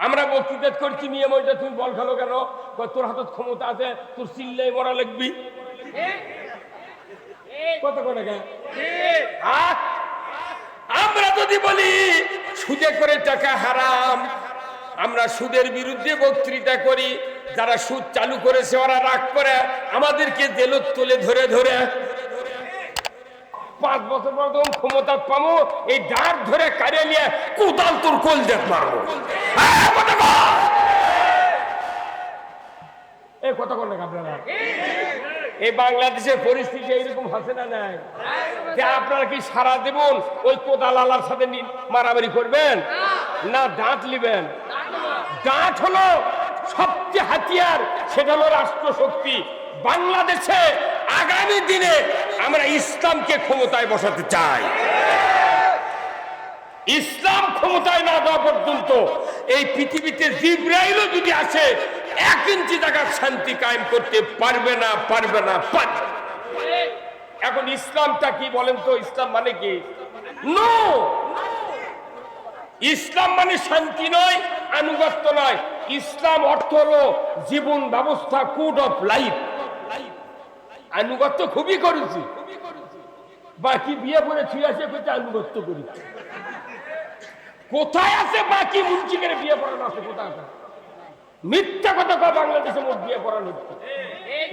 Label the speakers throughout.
Speaker 1: আমরা বক্তৃতা করছি নিয়ে মজা তুমি বল খেলো কেন? তোর হাতত ক্ষমতা আছে, তোর চিল্লাই মরা লাগবি। কত করে আমরা যদি বলি সুদে করে টাকা হারাম, আমরা সুদের বিরুদ্ধে বক্তৃতা করি, যারা সুদ চালু করেছে ওরা রাগ করে আমাদেরকে জেলত তুলে ধরে ধরে 5 বছর পর তখন ক্ষমতা পাবো, এই ডাক ধরে কাড়ে নিয়ে কোদাল তোর কোল দেখ মারবো। এই কথা বলেন আপনারা, এই বাংলাদেশের পরিস্থিতি এইরকম আছে না নাই? আপনারা কি সারা জীবন ওই কোদাল আলার সাথে মারামারি করবেন না দাঁত নিবেন? দাঁত হলো সবচেয়ে হাতিয়ার, সেটা হলো রাষ্ট্রশক্তি। বাংলাদেশে আগামী দিনে আমরা ইসলামকে ক্ষমতায় বসাতে চাই। ইসলাম ক্ষমতায় না দেওয়া পর্যন্ত এই পৃথিবীতে জিবরাইলও যদি আসে 1 ইঞ্চি জায়গার শান্তি কায়েম করতে পারবে না, পারবে না, পারবে। এখন ইসলামটা কি বলেন তো? ইসলাম মানে কি? নো, ইসলাম মানে শান্তি নয়, আনুগত্য নয়। ইসলাম অর্থ হলো জীবন ব্যবস্থা, কোড অফ লাইফ। আনুগত্য খুবই করেছি, বাকি বিয়ে করে ছুঁয়ে আসে করতে আনুগত্য করি। কোথায় আছে বাকি মুন্সি করে বিয়ে পড়ানো আছে? কোথায়? মিথ্যা কথা কয় বাংলাদেশে মোট বিয়ে পড়ানো হচ্ছে।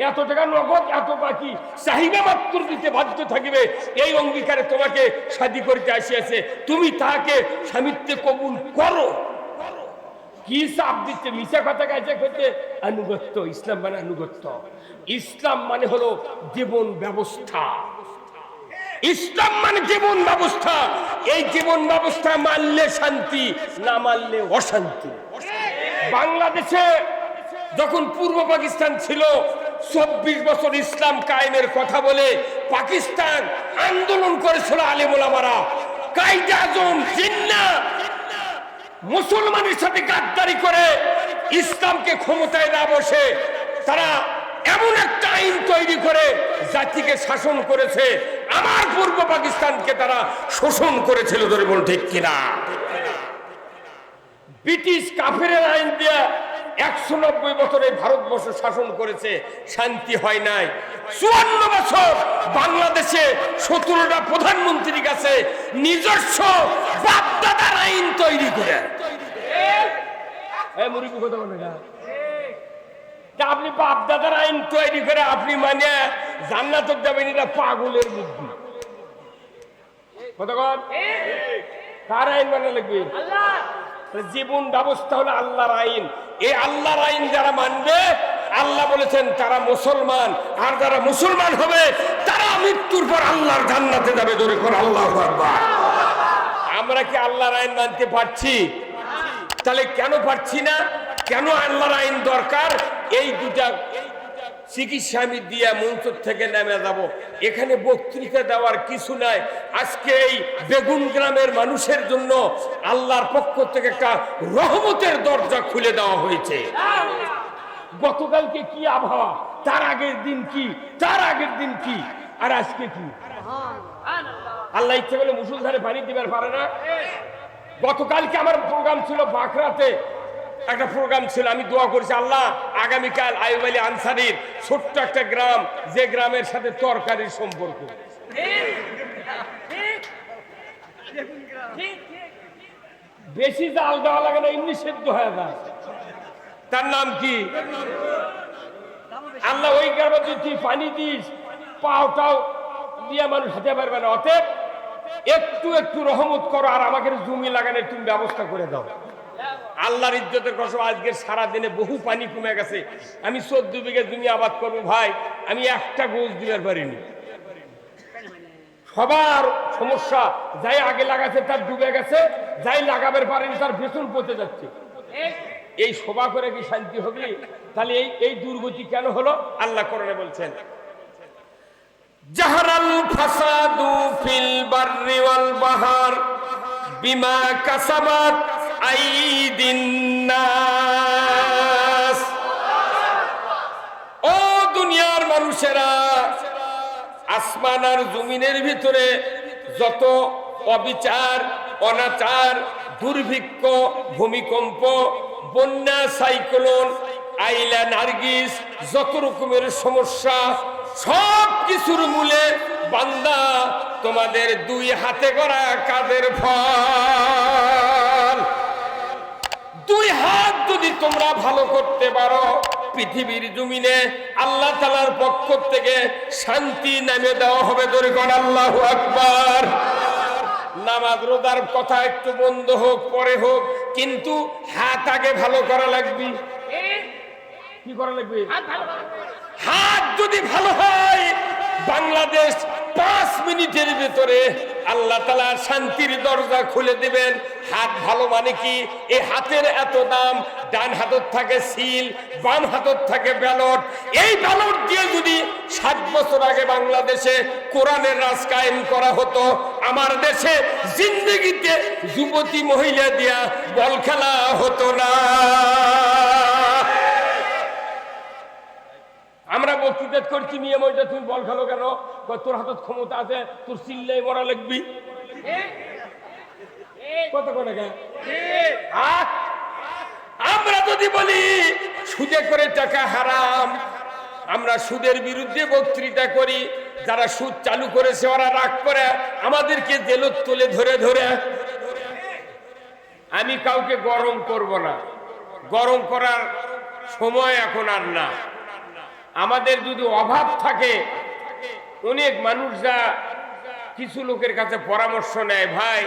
Speaker 1: এত টাকা নগদ, এত বাকি, চাহিদা মাত্র দিতে বাধ্য থাকিবে। এই অঙ্গীকারে তোমাকে শাদী করতে আসিয়াছে, তুমি তাকে স্বামিত্বে কবুল করো। কি চাপ দিচ্ছে? মিশা কথা গাইছে করতে আনুগত্য। ইসলাম মানে আনুগত্য। ইসলাম মানে হলো জীবন ব্যবস্থা। ইসলাম মানে জীবন ব্যবস্থা। এই জীবন ব্যবস্থা মানলে শান্তি, না মানলে অশান্তি। বাংলাদেশে যখন পূর্ব পাকিস্তান ছিল, 24 বছর ইসলাম কায়েমের কথা বলে পাকিস্তান আন্দোলন করেছিল আলেম ওলামারা। কায়েদে আজম জিন্নাহ মুসলমানের সাথে গাদ্দারি করে ইসলামকে ক্ষমতায় না বসে তারা এমন একটা আইন তৈরি করে জাতিকে শাসন করেছে। আমার পূর্ব পাকিস্তানকে তারা শোষণ করেছিল, ধরে বল ঠিক কিনা? ব্রিটিশ কাফেরের আইন দিয়ে 190 বছরে ভারতবর্ষ শাসন করেছে, শান্তি হয় নাই। 54 বছর বাংলাদেশে 17টা প্রধানমন্ত্রীর কাছে নিজস্ব বাপদাদার আইন তৈরি করে। আপনি বাপদাদার আইন তৈরি করে আপনি মানে জান্নাত যাবেন, এটা পাগলের বুদ্ধি। কতক্ষণ কার আইন মানে লাগবে? জীবন ব্যবস্থা হলো আল্লাহর আইন। এই আল্লাহর আইন যারা মানবে, আল্লাহ বলেছেন তারা মুসলমান, আর যারা মুসলমান হবে তারা মৃত্যুর পর আল্লাহর জান্নাতে যাবে। ধরে কোন আল্লাহু আকবার। আমরা কি আল্লাহর আইন মানতে পারছি? তাহলে কেন পারছি না? কেন আল্লাহর আইন দরকার? এই দুটা চিকিৎসা আমি দিয়া মঞ্চ থেকে নেমে যাব। এখানে বক্তৃতা দেওয়ার কিছু নাই। আজকে এই বেগুন গ্রামের মানুষের জন্য আল্লাহর পক্ষ থেকে একটা রহমতের দরজা খুলে দেওয়া হয়েছে। গতকালকে কি আবহাওয়া, তার আগের দিন কি, তার আগের দিন কি, আর আজকে কি? আল্লাহ ইচ্ছে করলে মুসুলধারে পানি দিবার পারে না। গতকালকে আমার প্রোগ্রাম ছিল বাঁকড়াতে, একটা প্রোগ্রাম ছিল। আমি দোয়া করেছি, আল্লাহ আগামীকাল আইয়ুব আলী আনসারীর ছোট্ট একটা গ্রাম, যে গ্রামের সাথে তরকারির সম্পর্ক, বেশি জাল দেওয়া লাগে না, এমনি সেদ্ধ হয়ে যায়। তার নাম কি? আল্লাহ ওই গ্রামে যদি তুই পানি দিস, পাওটাও দিয়ে মানুষ খেতে পারবে না। অতএব একটু একটু রহমত করো, আর আমাকে জমি লাগানোর তুমি ব্যবস্থা করে দাও। আল্লাহর ইজ্জতের কসম, আজকের সারা দিনে বহু পানি কমে গেছে। আমি 14 বিঘা জমি আবাদ করবো ভাই, আমি একটা গোছ দিবার পারিনি। সবার সমস্যা, যাই আগে লাগাচ্ছে তার ডুবে গেছে, যাই লাগাবার পারেনি তার বেতন পচে যাচ্ছে। এই সভা করে কি শান্তি হবে? তাহলে এই দুর্গতি কেন হলো? আল্লাহ কোরআনে বলছেন, জাহারাল ফাসাদু ফিল বাররি ওয়াল বাহর বিমা কাসাবাত আইদিন নাস। ও দুনিয়ার মানুষেরা, আসমান আর জমিনের ভিতরে যত অবিচার, অনাচার, দুর্ভিক্ষ, ভূমিকম্প, বন্যা, সাইক্লোন, আইলা, নার্গিস, যত রকমের সমস্যা সব কিছুর মূলে বান্দা তোমাদের দুই হাতে করা কাজের ফল। দুই হাত যদি তোমরা ভালো করতে পারো, পৃথিবীর জমিনে আল্লাহ তাআলার পক্ষ থেকে শান্তি নামে দেওয়া হবে। দরকার আল্লাহু আকবার। নামাজ রোজার কথা একটু বন্ধ হোক, পরে হোক, কিন্তু হাত আগে ভালো করা লাগবে। কি করা লাগবে? হাত যদি ভালো হয়, বাংলাদেশ 5 মিনিটের ভিতরে আল্লাহ তাআলা শান্তির দরজা খুলে দিবেন। হাত ভালো মানে কি? এই হাতের এত দাম। ডান হাতত থাকে সিল, বাম হাতত থাকে ব্যালট। এই ব্যালট দিয়ে যদি 60 বছর আগে বাংলাদেশে কোরআনের রাজ কায়েম করা হতো, আমার দেশে জিন্দেগিতে যুবতী মহিলা দিয়া বল খেলা হতো না। আমরা বক্তৃতা করছি, নিয়ে মজা তুমি বল খেলো কেন? তোর হাতত ক্ষমতা আছে, তোর চিল্লাই মরা লাগবি। কত করে আমরা যদি বলি সুদে করে টাকা হারাম, আমরা সুদের বিরুদ্ধে বক্তৃতা করি, যারা সুদ চালু করেছে ওরা রাগ করে আমাদেরকে জেলত তুলে ধরে ধরে। আমি কাউকে গরম করব না, গরম করার সময় এখন আর না। আমাদের যদি অভাব থাকে, অনেক মানুষ যা কিছু লোকের কাছে পরামর্শ নেয়, ভাই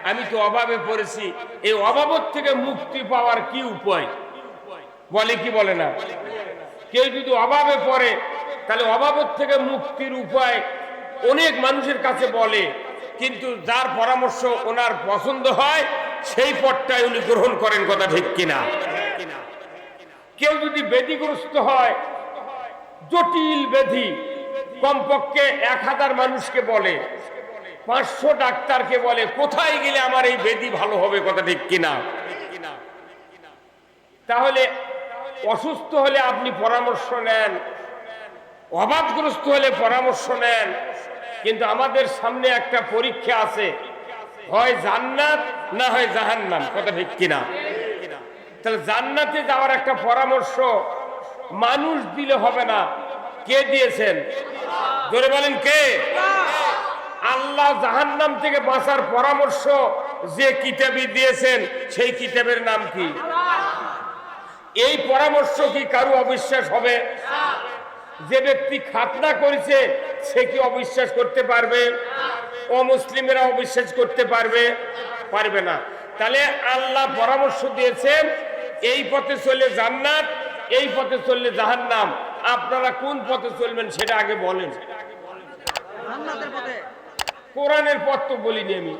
Speaker 1: আমি তো অভাবে পড়েছি, এই অভাবত থেকে মুক্তি পাওয়ার কি উপায়? বলে কি বলে না? কেউ যদি অভাবে পড়ে, তাহলে অভাবত থেকে মুক্তির উপায় অনেক মানুষের কাছে বলে, কিন্তু যার পরামর্শ ওনার পছন্দ হয় সেই পথটাই উনি গ্রহণ করেন। কথা ঠিক কিনা? কেউ যদি ব্যাধিগ্রস্ত হয়, জটিল ব্যাধি, কমপক্ষে 1000 মানুষকে বলে, 500 ডাক্তারকে বলে, কোথায় গেলে আমার এই ব্যাধি ভালো হবে? কথা ঠিক কিনা? তাহলে অসুস্থ হলে আপনি পরামর্শ নেন, অভাবগ্রস্ত হলে পরামর্শ নেন, কিন্তু আমাদের সামনে একটা পরীক্ষা আছে, হয় জান্নাত না হয় জাহান্নাম। কথা ঠিক কিনা? তাহলে জান্নাতে যাওয়ার একটা পরামর্শ মানুষ দিলে হবে না। কে দিয়েছেন? জোরে বলেন কে? আল্লাহ জাহান্নাম থেকে বাঁচার পরামর্শ যে কিতাবই দিয়েছেন, সেই কিতাবের নাম কি? এই পরামর্শ কি কারো অবিশ্বাস হবে? যে ব্যক্তি খাতনা করেছে সে কি অবিশ্বাস করতে পারবে? অমুসলিমেরা অবিশ্বাস করতে পারবে? পারবে না। তাহলে আল্লাহ পরামর্শ দিয়েছেন, এই পথে চলে জান্নাত, এই পথে চললে জাহান্নাম। আপনারা কোন পথে চলবেন সেটা আগে বলেন। কোরআনের পথ তো বলিনি আমি,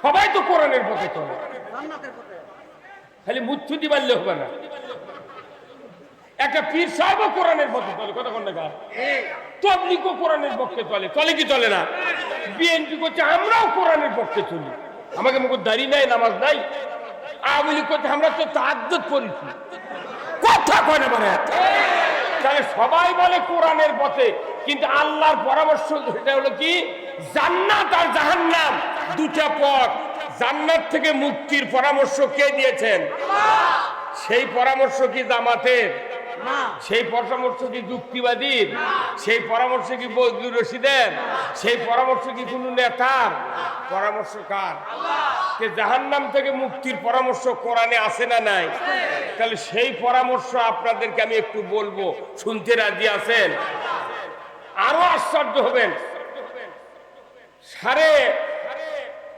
Speaker 1: সবাই তো কোরআনের পথে চলে, খালি মুচ্ছুতি বাড়লে হবে না। একটা পীর সাহেবও কোরআনের পথে চলে, কথা কোন না? তাবলীগও কোরআনের পক্ষে চলে, চলে কি চলে না? বিএনপি করছে আমরাও কোরআনের পক্ষে চলি, আমাকে মুখ দাঁড়িয়ে নাই, নামাজ নাই। আওয়ামী লীগ করছে আমরা তো তাহাজ্জুদ পড়েছি, কথা কয় না মানে। তাহলে সবাই বলে কোরআনের পথে, কিন্তু আল্লাহর পরামর্শ সেটা হলো কি? জান্নাত আর জাহান্নাম, দুটা পথ। জান্নাত থেকে মুক্তির পরামর্শ কে দিয়েছেন? সেই পরামর্শ কি জামাতের? সেই পরামর্শ কি যুক্তিবাদীর? সেই পরামর্শ কি বজলুর রশিদের? সেই পরামর্শ কি কোন নেতার? পরামর্শ কার? জাহান্নাম থেকে মুক্তির পরামর্শ কোরআনে আছে না নাই? তাহলে সেই পরামর্শ আপনাদেরকে আমি একটু বলবো, শুনতে রাজি আছেন? আরো আশ্চর্য হবেন,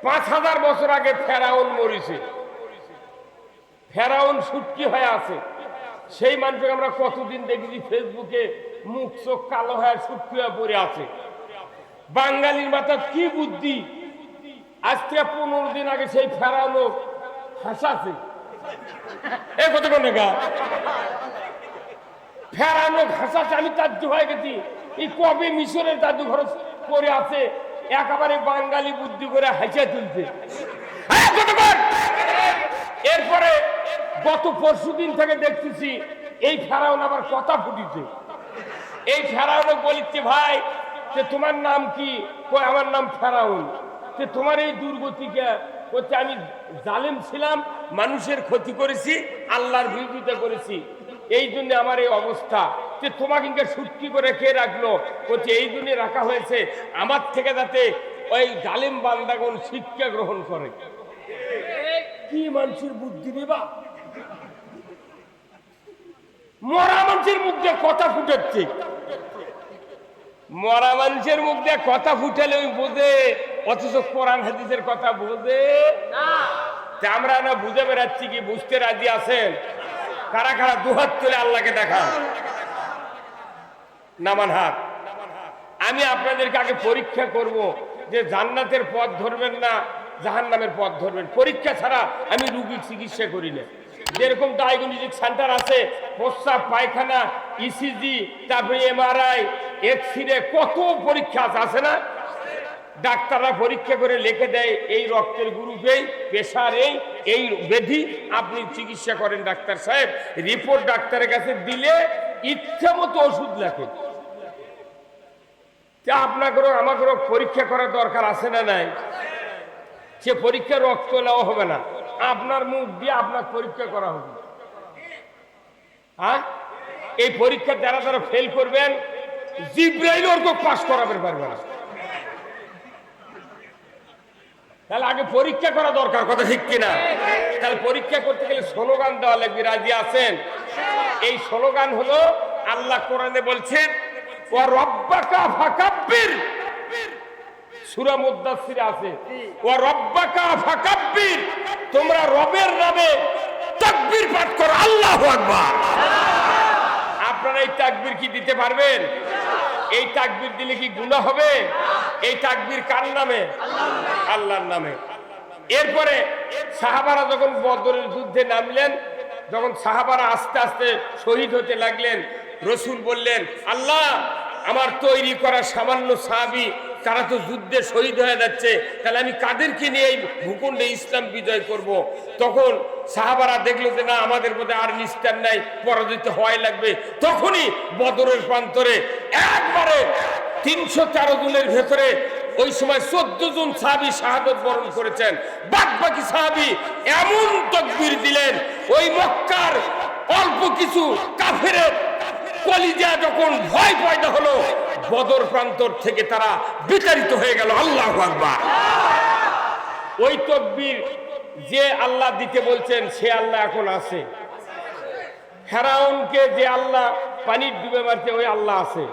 Speaker 1: 5,500 বছর আগে ফেরাউন মরিছে, ফেরাউন সুটকি হয়ে আছে। সেই মানুষকে আমরা কতদিন দেখেছি ফেসবুকে মুখ চোখ কালো হয়ে সুটকি হয়ে পড়ে আছে। বাঙালির মাথায় কি বুদ্ধি, আজ থেকে 15 দিন আগে সেই ফেরাউন হাসাছে। এই কত কোন ফেরানো হাসাছে, আমি তাজ্জু হয়ে গেছি। এই কবে মিশরের জাদুঘর করে আছে, একেবারে বাঙালি বুদ্ধি করে হাসিয়া তুলছে। এরপরে গত পরশুদিন থেকে দেখতেছি এই ফেরাউন আবার কথা ফুটিছে। এই ফেরাউন বলিচ্ছে, ভাই যে তোমার নাম কি? কই আমার নাম ফেরাউন। যে তোমার এই দুর্গতিকে বলছে আমি জালেম ছিলাম, মানুষের ক্ষতি করেছি, আল্লাহর বিরোধিতা করেছি, এই জন্য আমার এই অবস্থা। যে তোমাকে সুটকি করে কে রাখলো? বলছে এই জন্য রাখা হয়েছে আমার থেকে যাতে ওই জালেম বান্দাগণ শিক্ষা গ্রহণ করে। কি মানুষের বুদ্ধি দেবা! মরা মানুষের মুখ দিয়ে কথা ফুটাচ্ছে, মরা মানুষের মুখ দিয়ে কথা ফুটালে ওই বোঝে, অথচ কোরআন হাদিসের কথা বোঝে না। আমরা না বুঝে বেড়াচ্ছি কি? বুঝতে রাজি আছেন? কারা কারা দুহাত তুলে আল্লাহকে দেখান, নামান হাত। আমি আপনাদেরকে আগে পরীক্ষা করব যে জান্নাতের পথ ধরবেন না জাহান্নামের পথ ধরবেন। পরীক্ষা ছাড়া আমি রোগীর চিকিৎসা করি না। যেরকম ডায়াগনস্টিক সেন্টার আছে, প্রস্রাব পায়খানা, ইসিজি, তারপরে এমআরআই, এক্সরে, কত পরীক্ষা আছে না? ডাক্তাররা পরীক্ষা করে লিখে দেয় এই রক্তের গ্রুপে, প্রেশার এই ব্যাধি, আপনি চিকিৎসা করেন ডাক্তার সাহেব। রিপোর্ট ডাক্তারের কাছে দিলে ইচ্ছা মতো ওষুধ লেখে। আপনাকেও আমাকেও পরীক্ষা করার দরকার আছে না নাই? সে পরীক্ষা রক্ত নেওয়া হবে না, আপনার মুখ দিয়ে আপনার পরীক্ষা করা হবে। হ্যাঁ, এই পরীক্ষা যারা যারা ফেল করবেন, জিব্রাইল ওরকম পাস করাবে পারবে না। তাহলে আগে পরীক্ষা করা দরকার, কথা ঠিক কিনা? তাহলে পরীক্ষা করতে গেলে স্লোগান দেওয়া লাগবে। রাজি আছেন? এই স্লোগান হলো, আল্লাহ কোরআনে বলছেন ওয়া রব্বাকা ফাকাব্বির, সূরা মুদ্দাসসিরে আছে ওয়া রব্বাকা ফাকাব্বির, তোমরা রবের নামে তাকবীর পাঠ করো, আল্লাহু আকবার। আপনারা এই তাকবীর কি দিতে পারবেন? এই তাকবীর দিলে কি গুনাহ হবে? এই তাকবীর কার নামে? আল্লাহর নামে। এরপরে সাহাবারা যখন বদরের যুদ্ধে নামলেন, যখন সাহাবারা আস্তে আস্তে শহীদ হতে লাগলেন, রসুল বললেন, আল্লাহ আমার তৈরি করা সামান্য সাহাবী তারা তো যুদ্ধে শহীদ হয়ে যাচ্ছে, তাহলে আমি কাদেরকে নিয়ে এই ভূখণ্ডে ইসলাম বিজয় করব? তখন সাহাবারা দেখলো যে না, আমাদের মধ্যে আর নিস্তার নাই, পরাজিত হওয়াই লাগবে। তখনই বদরের প্রান্তরে একবারে 313 জনের ভেতরে ওই সময় 14 জন সাহাবী শাহাদত বরণ করেছেন। বাকি সাহাবী এমন তাকবীর দিলেন, ওই মক্কার অল্প কিছু কাফেরের কলিজা যখন ভয় পয়দা হলো, বদর প্রান্তর থেকে তারা বিতাড়িত হয়ে গেল। আল্লাহু আকবার। ওই তাকবীর যে আল্লাহ দিতে বলছেন সে আল্লাহ এখন আছে। ফেরাউনকে যে আল্লাহ পানির ডুবে মারছে ওই আল্লাহ আছে।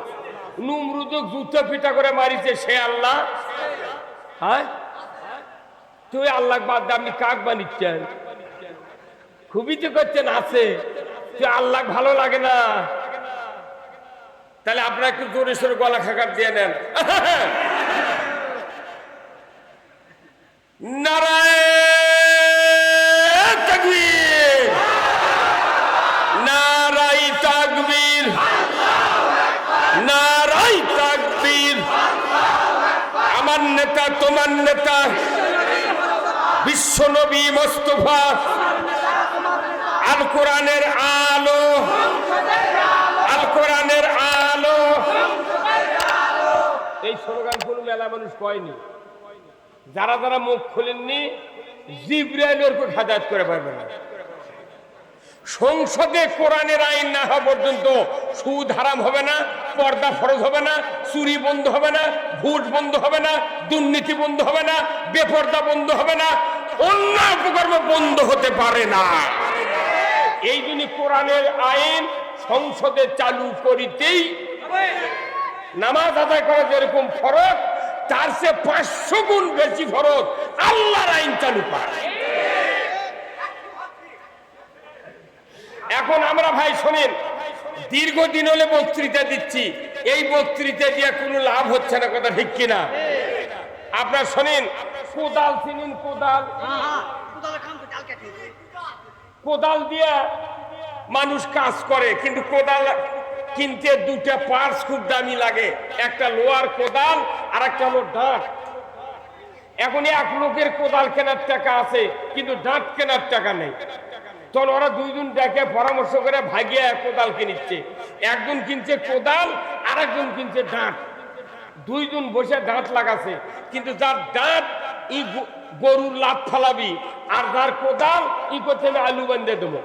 Speaker 1: নমরুদক জুতো পিটা করে মারিছে সে আল্লাহ। হ্যাঁ, তুই আল্লাহ বাদ দিয়ে আপনি কাক বানিয়েছেন? খুবই তো করছেন আছে, তুই আল্লাহ ভালো লাগে না? তাহলে আপনারা একটু জোরে সোরে গলা খাকার দিয়ে নেন। নারায়ে তাকবীর, নারাই তাকবীর, নারাই তাকবীর। আমার নেতা তোমার নেতা বিশ্ব নবী মুস্তাফা, আল কোরআনের আলো, আল কোরআনের আলো। এই স্লোগান কোন মেলা মানুষ কয়নি। যারা যারা মুখ খোলেননি, জিবরাইলের উপর হেদায়েত করে পারবে না। সংসদে কোরআনের আইন না হওয়া পর্যন্ত সুদ হারাম হবে না, পর্দা ফরজ হবে না, চুরি বন্ধ হবে না, ঘুষ বন্ধ হবে না, দুর্নীতি বন্ধ হবে না, বেপর্দা বন্ধ হবে না, অন্যায় অপকর্ম বন্ধ হতে পারে না। এই জন্য কোরআনের আইন সংসদে চালু করিতেই, নামাজ আদায় করা যেরকম ফরজ, তার চেয়ে 500 গুণ বেশি ফরজ আল্লাহর আইন চালু করা। এখন আমরা ভাই শোনেন, দীর্ঘদিন হলে বক্তৃতা দিচ্ছি, এই বক্তৃতা দিয়ে কোনো লাভ হচ্ছে না, কথা ঠিক কিনা? আপনার শোনেন, কোদাল চিনেন? কোদাল, কোদাল দিয়ে মানুষ কাজ করে, কিন্তু কোদাল কিনতে দুটা পার্টস খুব দামি লাগে, একটা লোহার কোদাল আর একটা হলো ডাঁট। এখন এক লোকের কোদাল কেনার টাকা আছে কিন্তু ডাঁট কেনার টাকা নেই, তখন ওরা দুইজন ডেকে পরামর্শ করে ভাগিয়ে কোদাল কিনছে। একজন কিনছে কোদাল আর একজন কিনছে ডাঁট। দুইজন বসে ডাঁট লাগাছে, কিন্তু যার ডাঁট ই গরুর লাত ফালাবি, আর যার কোদাল ই করতে আমি আলু বান্ধে দেবো।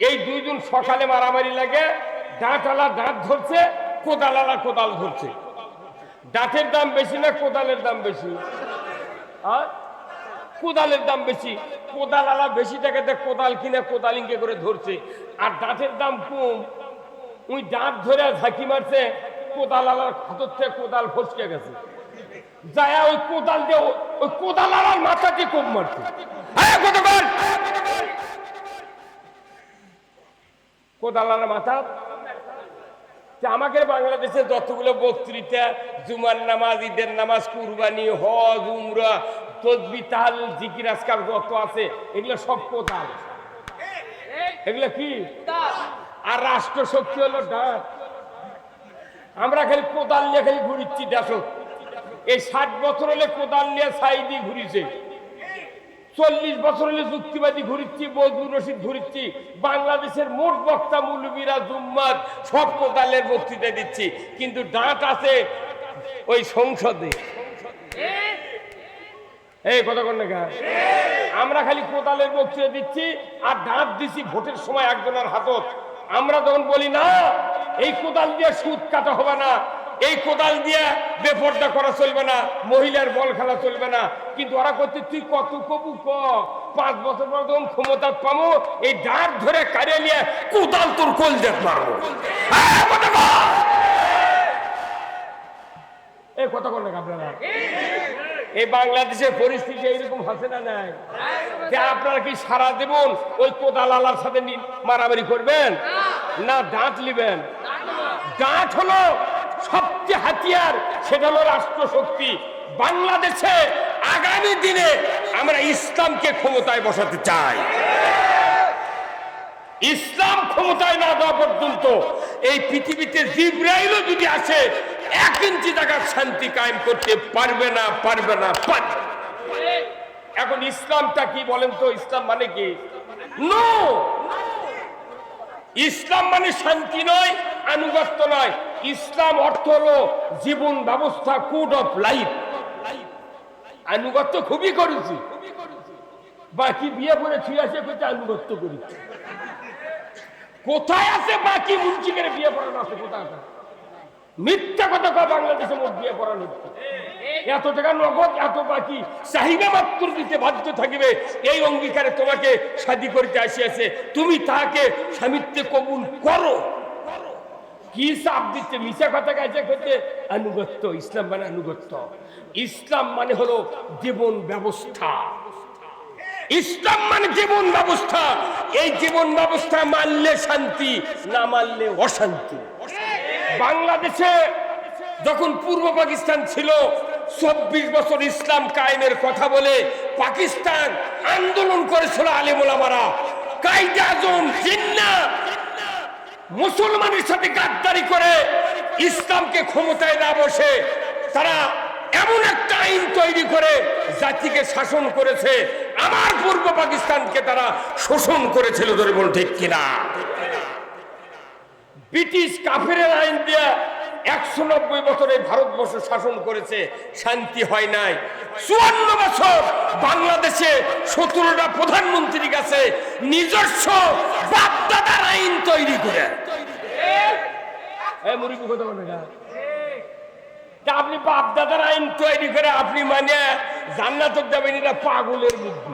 Speaker 1: এই দুইজন সকালে মারামারি লাগে, দাঁতওয়ালা দাঁত ধরছে, কোদালালা কোদাল ধরছে। দাঁতের দাম বেশি না কোদালের দাম বেশি? আর কোদালের দাম বেশি। কোদালালা বেশি টাকাতে কোদাল কিনে কোদাল ইঙ্গে করে ধরছে, আর দাঁতের দাম কম। ওই দাঁত ধরে ঝাঁকি মারছে, কোদালালার হাতর থেকে কোদাল ফসকে গেছে, যায় ওই কোদাল দিয়ে ওই কোদালালার মাথাকে কোপ মারছে। কোদালালার মাথা। আমাকে বাংলাদেশে যতগুলো বক্তৃতা, জুমার নামাজ, ঈদের নামাজ, কুরবানি, হজ, উমরা, তসবিহ, তাহলিল, জিকির, আজকার যত আছে এগুলো সব কোদাল। এগুলো কি? আর রাষ্ট্র শক্তি হলো দাঁত। আমরা খালি কোদাল নিয়ে খালি ঘুরিচ্ছি দেশ। এই 60 বছর হলে কোদাল নিয়ে সাইদি ঘুরিছে, 40 বছর হলে যুক্তিবাদী ঘুরিচ্ছি, বজলুর রশিদ ঘুরিচ্ছি। বাংলাদেশের মোট বক্তা মৌলবীরা জুম্মাত সব কোদালের বক্তৃতা দিচ্ছি, কিন্তু দাঁত আছে ওই সংসদে। এই কথা কোন না? আমরা খালি কোদালের বক্তৃতা দিচ্ছি আর দাঁত দিচ্ছি ভোটের সময় একজনের হাতত। আমরা তখন বলি না, এই কোদাল দিয়ে সুদ কাটা হবে না, এই কোদাল দিয়ে বেপর্দা করা চলবে না, মহিলার বল খেলা চলবে না। কিন্তু ওরা করতে তুই কত কবু ক 5 বছর পর তখন ক্ষমতা পাবো, এই দাঁত ধরে কাড়ে নিয়ে কোদাল তোর কোল দেখ মারবো। এই কথা বলেন আপনারা। এই বাংলাদেশের পরিস্থিতি এইরকম হচ্ছে না নাই? আপনারা কি সারা জীবন ওই কোদাল আলার সাথে মারামারি করবেন না দাঁত নিবেন? দাঁত হলো সবচেয়ে হাতিয়ার, সেটা হলো রাষ্ট্রশক্তি। বাংলাদেশে আগামী দিনে আমরা ইসলামকে ক্ষমতায় বসাতে চাই। ইসলাম ক্ষমতায় না যাওয়া পর্যন্ত এই পৃথিবীতে জিবরাইলও যদি আসে 1 ইঞ্চি জায়গার শান্তি কায়েম করতে পারবে না, পারবে না, পারবে। এখন ইসলামটা কি বলেন তো? ইসলাম মানে কি? নো, ইসলাম মানে শান্তি নয়, আনুগত্য নয়। ইসলাম অর্থ হলো জীবন ব্যবস্থা, কোড অফ লাইফ। আনুগত্য খুবই করেছি, বাকি বিয়ে করে ছুঁয়ে আসে কোথায় আনুগত্য করেছি। কোথায় আছে বাকি মুন্সিকের বিয়ে পড়ানো আছে? কোথায়? মিথ্যা কথা কয়। বাংলাদেশে মোট বিয়ে পড়ানো হচ্ছে, এত টাকা নগদ, এত বাকি, চাহিদা মাত্র দিতে বাধ্য থাকিবে। এই অঙ্গীকারে তোমাকে শাদী করতে আসিয়াছে, তুমি তাকে স্বামীত্বে কবুল করো। কি চাপ দিচ্ছে? মিশা কথা গাইছে করতে আনুগত্য। ইসলাম মানে আনুগত্য। ইসলাম মানে হলো জীবন ব্যবস্থা। ইসলাম মানে জীবন ব্যবস্থা। এই জীবন ব্যবস্থা মানলে শান্তি, না মানলে অশান্তি। বাংলাদেশে যখন পূর্ব পাকিস্তান ছিল, 24 বছর ইসলাম কায়েমের কথা বলে পাকিস্তান আন্দোলন করেছিল। আলেম ওলামারা, কায়েদে আজম, জিন্নাহ মুসলমানের সাথে গাদ্দারি করে ইসলামকে ক্ষমতায় না বসে তারা এমন একটা আইন তৈরি করে জাতিকে শাসন করেছে। আমার পূর্ব পাকিস্তানকে তারা শোষণ করেছিল, ধরে বল ঠিক কিনা? ব্রিটিশ কাফেরের আইন দিয়ে 190 বছরে ভারতবর্ষ শাসন করেছে, শান্তি হয় নাই। 54 বছর বাংলাদেশে 17টা প্রধানমন্ত্রীর কাছে নিজস্ব বাপদাদার আইন তৈরি করে। আপনি বাপদাদার আইন তৈরি করে আপনি মানে জান্নাত যাবেন, এটা পাগলের বুদ্ধি।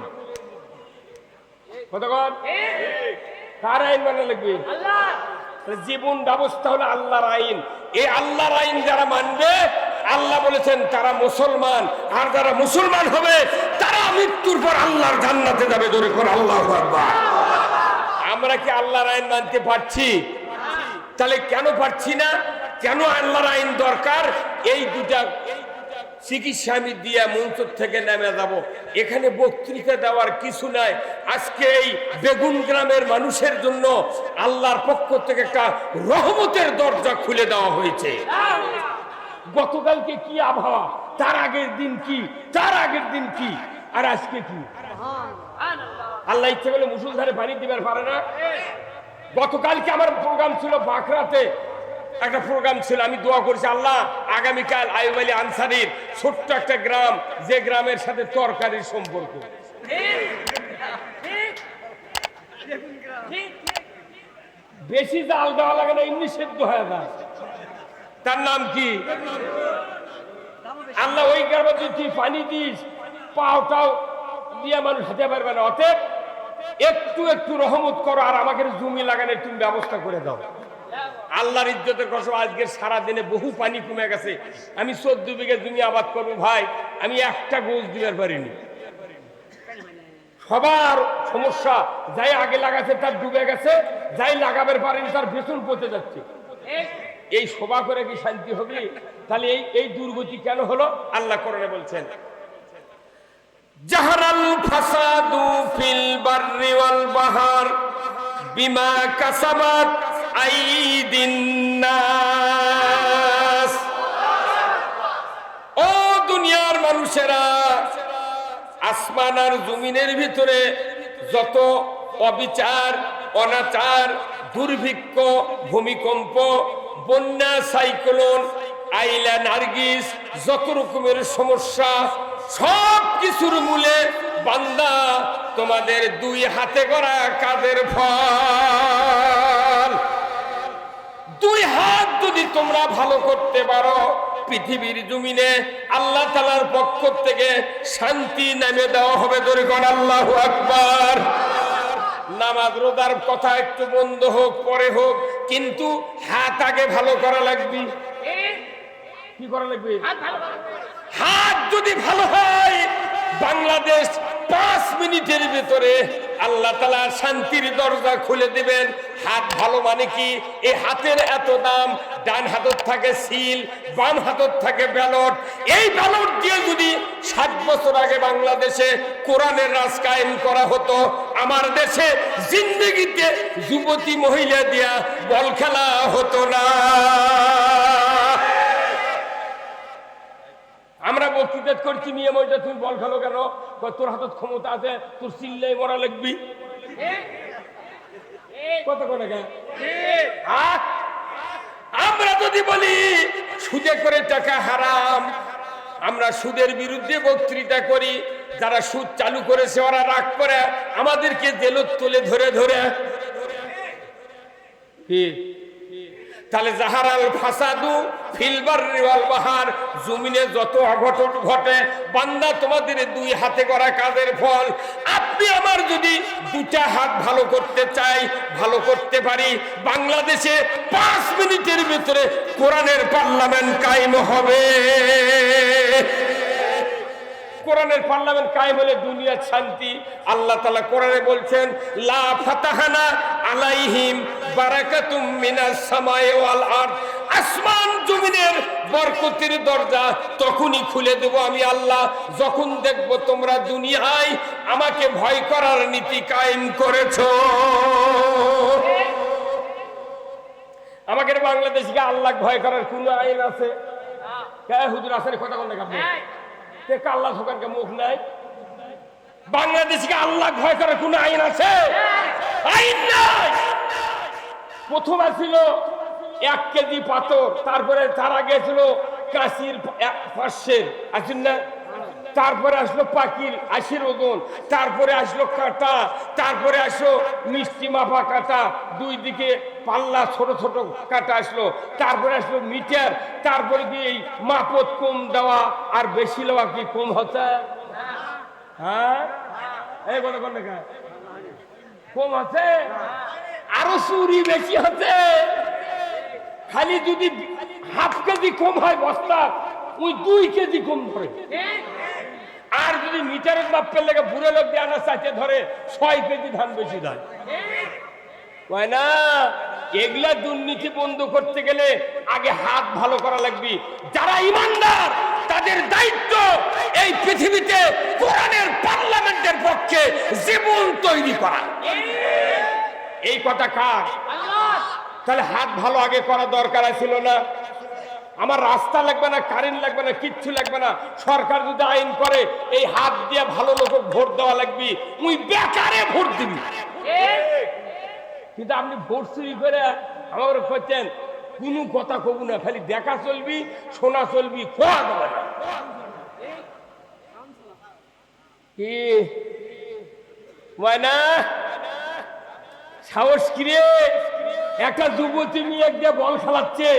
Speaker 1: কার আইন মানে লাগবে? জীবন ব্যবস্থা হলো আল্লাহর আইন। এই আল্লাহর আইন যারা মানবে, আল্লাহ বলেছেন তারা মুসলমান, আর যারা মুসলমান হবে তারা মৃত্যুর পর আল্লাহর জান্নাতে যাবে। ধরে করে আল্লাহু আকবার। আমরা কি আল্লাহর আইন মানতে পারছি? তাহলে কেন পারছি না? কেন আল্লাহর আইন দরকার? এই দুটা চিকিৎসা আমি দিয়া মঞ্চ থেকে নেমে যাব। এখানে বক্তৃতা দেওয়ার কিছু নাই। আজকে এই বেগুন গ্রামের মানুষের জন্য আল্লাহর পক্ষ থেকে একটা রহমতের দরজা খুলে দেওয়া হয়েছে। গতকালকে কি আবহাওয়া, তার আগের দিন কি, তার আগের দিন কি, আর আজকে কি? আল্লাহ ইচ্ছে করলে মুসুলধারে পানি দিবার পারে না। গতকালকে আমার প্রোগ্রাম ছিল বাঁকড়াতে, একটা প্রোগ্রাম ছিল, আমি দোয়া করছি আল্লাহ আগামীকাল আইয়ুব আলী আনসারীর ছোট্ট একটা গ্রাম, যে গ্রামের সাথে তরকারির সম্পর্ক, বেশি জাল দেওয়া লাগে না, এমনি সেদ্ধ হয়ে যায়। তার নাম কি? আল্লাহ ওই গ্রামে যদি তুই পানি দিস, পাওটাও দিয়ে মানুষ হাতে পারবে না। অতএব একটু একটু রহমত করো, আর আমাকে জমি লাগানোর তুমি ব্যবস্থা করে দাও। আল্লাহর ইজ্জতের কসম, আজকের সারা দিনে বহু পানি কমে গেছে। আমি 14 বিঘা জমি আবাদ করবো ভাই, আমি একটা গোছ দিবার পারিনি। সবার সমস্যা, যাই আগে লাগাছে তার ডুবে গেছে, যাই লাগাবার পারেনি তার বেতন পচে যাচ্ছে। এই সভা করে কি শান্তি হবে? তাহলে এই দুর্গতি কেন হলো? আল্লাহ কোরআনে বলছেন, জাহারাল ফাসাদু ফিল বাররি ওয়াল বাহর বিমা কাসাবাত আইদিন নাস। ও দুনিয়ার মানুষেরা, আসমান আর জমিনের ভিতরে যত অবিচার, অনাচার, দুর্ভিক্ষ, ভূমিকম্প, বন্যা, সাইক্লোন, আইলা, নার্গিস, যত রকমের সমস্যা, সব কিছুর মূলে বান্দা তোমাদের দুই হাতে করা কাজের ফল। দুই হাত যদি তোমরা ভালো করতে পারো, পৃথিবীর জমিনে আল্লাহ তাআলার পক্ষ থেকে শান্তি নামে দেওয়া হবে। ধরে কোন আল্লাহু আকবার। নামাজ রোজার কথা একটু বন্ধ হোক, পরে হোক, কিন্তু হাত আগে ভালো করা লাগবে। কি করা লাগবে? হাত যদি ভালো হয়, বাংলাদেশ 5 মিনিটের ভিতরে আল্লাহ তাআলা শান্তির দরজা খুলে দিবেন। হাত ভালো মানে কি? এই হাতের এত দাম। ডান হাতত থাকে সিল, বাম হাতত থাকে ব্যালট। এই ব্যালট দিয়ে যদি 60 বছর আগে বাংলাদেশে কোরআনের রাজ কায়েম করা হতো, আমার দেশে জিন্দেগিতে যুবতী মহিলা দিয়া বল খেলা হতো না। আমরা বক্তৃতা করছি, নিয়ম ওইটা, তুমি বল খেলো কেন? তোর হাতত ক্ষমতা আছে, তোর চিল্লাই মরা লাগবি। কত করে আমরা যদি বলি সুদে করে টাকা হারাম, আমরা সুদের বিরুদ্ধে বক্তৃতা করি, যারা সুদ চালু করেছে ওরা রাগ করে আমাদেরকে জেলত তুলে ধরে ধরে কি। তাহলে জাহারাল ফাসাদু ফিল বাররি ওয়াল বাহর, জমিনে যত অঘটন ঘটে, বান্দা তোমাদের দুই হাতে করা কাজের ফল। আপনি আমার যদি দুটা হাত ভালো করতে চাই, ভালো করতে পারি, বাংলাদেশে 5 মিনিটের ভিতরে কোরআনের পার্লামেন্ট কায়েম হবে। কোরআনের পার্লামেন্ট কায়েম হলে দুনিয়ার শান্তি। আল্লাহ তাআলা কোরআনে বলছেন, লা ফাতাহানা আলাইহিম বারাকাতুম মিনাস সামাই ওয়াল আরদ। আসমান জমিনের বরকতের দরজা তখনই খুলে দেব আমি আল্লাহ, যখন দেখব তোমরা দুনিয়ায় আমাকে ভয় করার নীতি কায়েম করেছো। আমাদের বাংলাদেশে আল্লাহ ভয় করার কোন আইন আছে? কে হুজুর আসেন কথা বলেন আপনি? আল্লাহ সরকারকে মুখ নাই। বাংলাদেশকে আল্লাহ ভয় করার কোন আইন আছে? আইন নাই। প্রথম ছিল 1 কেজি পাথর, তারপরে তার আগে ছিল কাশির 500 আসেন না, তারপরে আসলো পাখির 80 ওজন, তারপরে আসলো কাঁটা, তারপরে আসলো মিষ্টি মাপা কাঁটা, দুই দিকে পাল্লা ছোট ছোট কাঁটা আসলো, তারপরে আসলো মিটার, তারপরে কি এই মাপত কম দেওয়া আর বেশি লওয়া কি কম হচ্ছে? হ্যাঁ, এই বলে কোন কম হচ্ছে? আরো চুরি বেশি হচ্ছে। খালি যদি হাফ কেজি কম হয় বস্তা, ওই 2 কেজি কম ধরে। আর যদি মিটারের মাপ পেলে বুড়ো লোক দিয়ে আনা চাইতে ধরে 6 কেজি ধান বেশি দেয়। না, এগুলা দুর্নীতি বন্ধ করতে গেলে আগে হাত ভালো করা লাগবে। যারা ইমানদার তাদের দায়িত্ব এই পৃথিবীতে কোরআনের পার্লামেন্টের পক্ষে জীবন তৈরি করা। এই কথা কার? তাহলে হাত ভালো আগে করা দরকার ছিল না? আমার রাস্তা লাগবে না, কারেন্ট লাগবে না, কিচ্ছু লাগবে না। সরকার যদি আইন করে এই হাত দিয়ে ভালো লোক ভোট দেওয়া লাগবে, তুই বেকারে ভোট দিবি। কিন্তু আপনি ভোট চুরি করে আমাকে করছেন কোনো কথা কব না, খালি দেখা চলবি, শোনা চলবি, খোয়া দেবে না। কি ময়না সাহস কিরে, একটা যুবতী মেয়ে দিয়ে বল খেলাচ্ছে।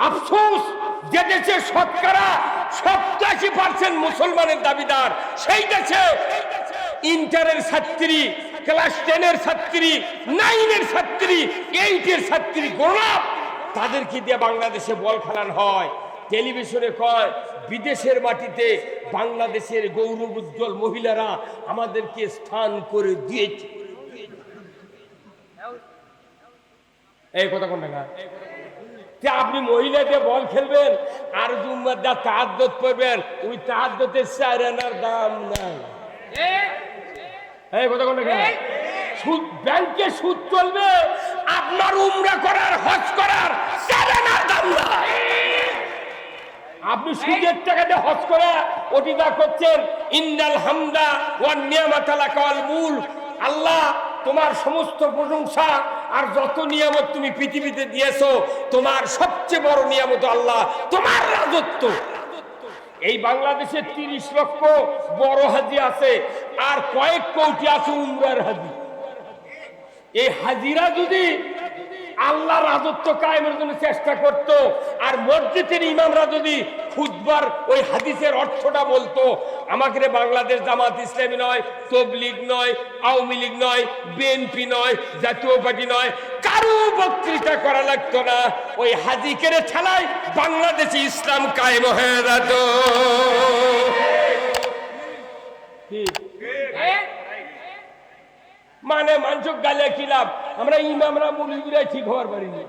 Speaker 1: আফসোস, যে দেশে শতকরা 87% মুসলমানের দাবিদার, সেই দেশে ইন্টারের ছাত্রী, ক্লাস 10-এর ছাত্রী, 9-এর ছাত্রী, 8-এর ছাত্রী গোলাপ, তাদেরকে দিয়ে বাংলাদেশে বল খেলানো হয়। টেলিভিশনে কয় বিদেশের মাটিতে বাংলাদেশের গৌরবোজ্জ্বল মহিলারা আমাদেরকে স্থান করে দিয়েছে। এই কথা কোন টাকা? আপনি মহিলাদের বল খেলবেন আর জুম্মার দা তাহাজ্জুদ পড়বেন, ওই তাহাজ্জুদের 4 আনার দাম নাই। এই কথা কোন টাকা? সুদ, ব্যাংকে সুদ চলবে, আপনার উমরা করার, হজ করার 4 আনার দাম নাই। আপনি সুদের টাকা দিয়ে হজ করে ওটিদা করছেন। ইন্নাল হামদা ওয়ান নিয়ামাতা লাকাল মুলক, আল্লাহ তোমার সমস্ত প্রশংসা আর যত নিয়ামত তুমি পৃথিবীতে দিয়েছো, তোমার সবচেয়ে বড় নিয়ামত আল্লাহ তোমার রাজত্ব। এই বাংলাদেশে 30 লক্ষ বড় হাজি আছে, আর কয়েক কোটি আছে উমরার হাজি। এই হাজিরা যদি আল্লাহ রাজত্ব কায়েমের জন্য চেষ্টা করত, আর মসজিদের ইমামরা যদি খুতবার ওই হাদিসের অর্থটা বলতো, আমাকে বাংলাদেশ জামাত ইসলামী নয়, তবলিগ নয়, আওয়ামী লীগ নয়, বিএনপি নয়, জাতীয় পার্টি নয়, কারো বক্তৃতা করা লাগতো না, ওই হাজিকে ঠেলায় বাংলাদেশে ইসলাম কায়েম হয়ে যেত। মানে মানুষ গালে কি লাভ? আমরা ইমামরা মুলিগুলাই ঠিক হওয়ার পারিনি।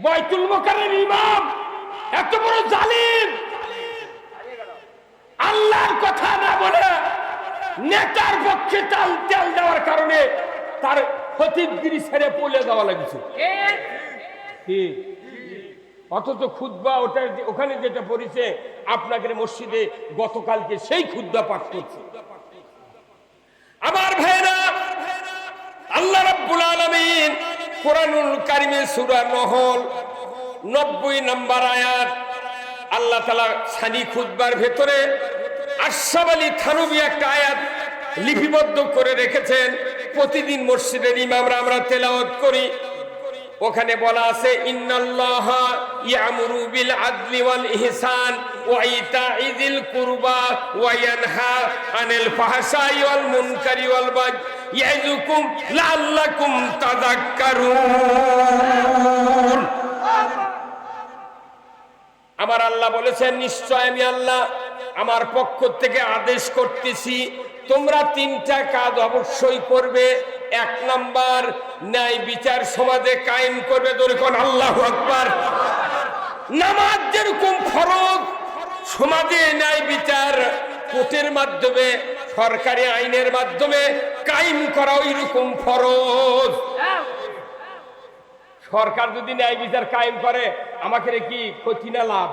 Speaker 1: বাইতুল মুকাররমের ইমাম এত বড় জালিম, আল্লাহর কথা না বলে নেতার পক্ষে তেল দেওয়ার কারণে তার খতিবগিরি ছেড়ে পলে দেওয়া লাগছে। অথচ খুতবা ওটা ওখানে যেটা পড়েছে আপনাদের মসজিদে গতকালকে সেই খুতবা পাঠ করছে। আমার ভাইরা, আল্লাহ রাব্বুল আলামিন কোরআনুল কারীমে সূরা নহল 90 নম্বর আয়াত, আল্লাহ তাআলা সানি খুতবার ভেতরে আশরাফ আলী থানভী একটা আয়াত লিপিবদ্ধ করে রেখেছেন। প্রতিদিন মসজিদের ইমামরা আমরা তেলাওয়াত করি। ওখানে বলা আছে, ইন্নাল্লাহা ইয়ামুরু বিল আদলি ওয়াল ইহসান ওয়া ইতা'i যিল কুরবা ওয়া ইয়ানহা আনিল ফাহশাই ওয়াল মুনকারি ওয়াল বাগই ইয়াযুকুম লাআল্লাকুম তাযাক্কারুন। আমার আল্লাহ বলেছেন, নিশ্চয় আমি আল্লাহ আমার পক্ষ থেকে আদেশ করতেছি, তোমরা 3টা কাজ অবশ্যই করবে। 1 নাম্বার, ন্যায় বিচার সমাজে কায়েম করবে। দরকার আল্লাহু আকবার। নামাজ যেরকম ফরজ, সমাজে ন্যায় বিচার কোর্টের মাধ্যমে, সরকারি আইনের মাধ্যমে কায়েম করা ওইরকম ফরজ। সরকার যদি ন্যায় বিচার কায়েম করে, আমাকে কি ক্ষতি না লাভ?